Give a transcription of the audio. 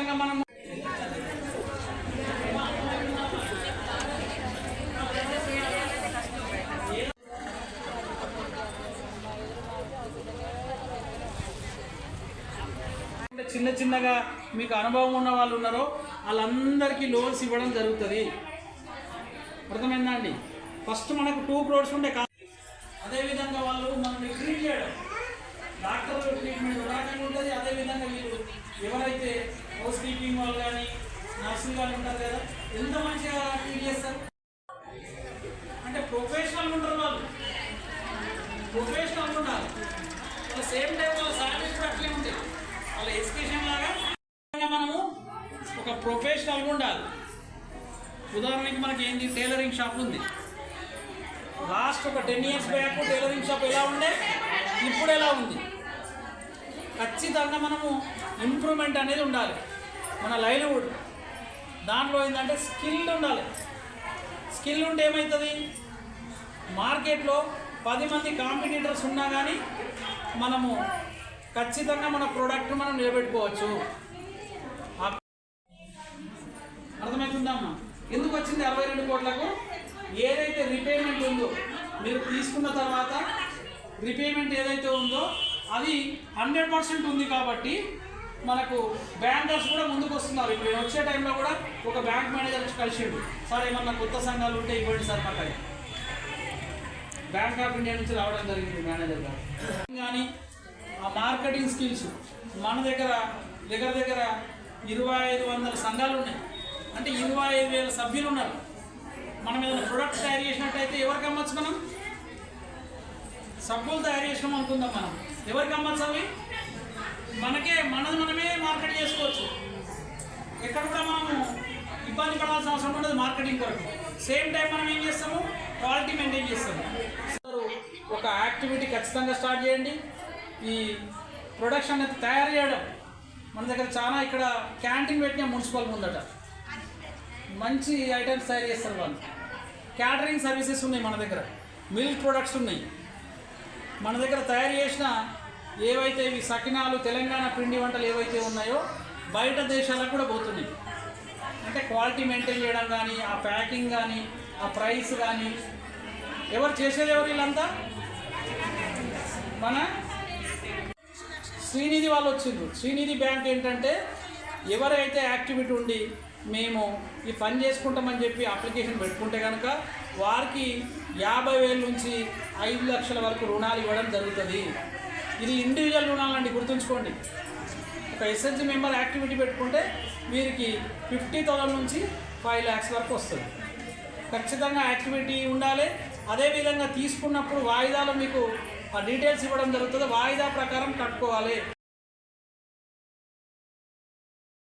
ఖచ్చితంగా మనం చిన్న చిన్నగా మీకు అనుభవం ఉన్న వాళ్ళు ఉన్నారో వాళ్ళందరికీ లోన్స్ ఇవ్వడం జరుగుతుంది. అర్థమైందా అండి? ఫస్ట్ మనకు 2 crores ఉండే అదేవిధంగా వాళ్ళు మనల్ని ట్రీట్ చేయడం, డాక్టర్ ట్రీట్మెంట్ రకంగా ఉంటుంది. అదేవిధంగా వీళ్ళు ఎవరైతే హౌస్ కీపింగ్ వాళ్ళు కానీ నర్సులు కానీ ఉంటారు కదా, ఎంత మంచిగా ట్రీట్ చేస్తారు అంటే ప్రొఫెషనల్ ఉంటారు. వాళ్ళు ప్రొఫెషనల్ ఉండాలి. అట్ సేమ్ టైం వాళ్ళ సర్వీస్ కూడా అట్లే ఉంది. వాళ్ళ ఎడ్యుకేషన్ లాగా మనము ఒక ప్రొఫెషనల్గా ఉండాలి. ఉదాహరణకి మనకి ఏంటి, టైలరింగ్ షాప్ ఉంది. లాస్ట్ ఒక 10 years బ్యాక్ టైలరింగ్ షాప్ ఎలా ఉండే, ఇప్పుడు ఎలా ఉంది. ఖచ్చితంగా మనము ఇంప్రూవ్మెంట్ అనేది ఉండాలి. మన లైవ్లీవుడ్ దాంట్లో ఏంటంటే స్కిల్ ఉండాలి. స్కిల్ ఉంటే ఏమవుతుంది, మార్కెట్లో 10 మంది కాంపిటీటర్స్ ఉన్నా కానీ మనము ఖచ్చితంగా మన ప్రోడక్ట్ మనం నిలబెట్టుకోవచ్చు. అర్థమవుతుందమ్మా? ఎందుకు వచ్చింది 62 కోట్లకు? ఏదైతే రీపేమెంట్ ఉందో, మీరు తీసుకున్న తర్వాత రీపేమెంట్ ఏదైతే ఉందో అది 100% ఉంది కాబట్టి మనకు బ్యాంకర్స్ కూడా ముందుకు వస్తున్నారు. ఇప్పుడు నేను వచ్చే టైంలో కూడా ఒక బ్యాంక్ మేనేజర్ వచ్చి కలిసిండు, సార్ ఏమన్నా కొత్త సంఘాలు ఉంటే ఇవ్వండి సార్ మాకు. బ్యాంక్ ఆఫ్ ఇండియా నుంచి రావడం జరిగింది మేనేజర్ గారు. కానీ ఆ మార్కెటింగ్ స్కిల్స్ మన దగ్గర 2500 సంఘాలు ఉన్నాయి. అంటే 25,000 సభ్యులు ఉన్నారు. మనం ఏదైనా ప్రొడక్ట్ తయారు చేసినట్టయితే ఎవరికి అమ్మచ్చు? మనం సబ్బులు తయారు చేసినాం అనుకుందాం, మనం ఎవరికి అమ్మచ్చు? అవి మనమే మార్కెట్ చేసుకోవచ్చు. ఎక్కడ కూడా మనము ఇబ్బంది పడాల్సిన అవసరం ఉండదు మార్కెటింగ్ కొరకు. సేమ్ టైం మనం ఏం చేస్తాము, క్వాలిటీ మెయింటైన్ చేస్తాము. ఒక యాక్టివిటీ ఖచ్చితంగా స్టార్ట్ చేయండి. ఈ ప్రొడక్షన్ అయితే తయారు చేయడం మన దగ్గర చాలా, ఇక్కడ క్యాంటీన్ పెట్టిన మున్సిపల్ ముందట మంచి ఐటమ్స్ తయారు చేస్తారు వాళ్ళు. క్యాటరింగ్ సర్వీసెస్ ఉన్నాయి మన దగ్గర, మిల్క్ ప్రొడక్ట్స్ ఉన్నాయి మన దగ్గర. తయారు చేసిన ఏవైతే ఇవి సకినాలు, తెలంగాణ పిండి వంటలు ఏవైతే ఉన్నాయో బయట దేశాలకు కూడా పోతున్నాయి. అంటే క్వాలిటీ మెయింటైన్ చేయడం కానీ, ఆ ప్యాకింగ్ కానీ, ఆ ప్రైస్ కానీ ఎవరు చేసేది? ఎవరు వీళ్ళంతా? మన శ్రీనిధి వాళ్ళు వచ్చిండ్రు. శ్రీనిధి బ్యాంక్ ఏంటంటే ఎవరైతే యాక్టివిటీ ఉండి మేము ఈ పని చేసుకుంటామని చెప్పి అప్లికేషన్ పెట్టుకుంటే కనుక వారికి 50,000 నుంచి 5 లక్షల వరకు రుణాలు ఇవ్వడం జరుగుతుంది. ఇది ఇండివిజువల్ రుణాలండి, గుర్తుంచుకోండి. ఒక ఎస్ఎస్జి మెంబర్ యాక్టివిటీ పెట్టుకుంటే వీరికి 50,000 నుంచి 5 lakhs వరకు వస్తుంది. ఖచ్చితంగా యాక్టివిటీ ఉండాలి. అదేవిధంగా తీసుకున్నప్పుడు వాయిదాలు మీకు ఆ డీటెయిల్స్ ఇవ్వడం జరుగుతుంది. వాయిదా ప్రకారం కట్టుకోవాలి.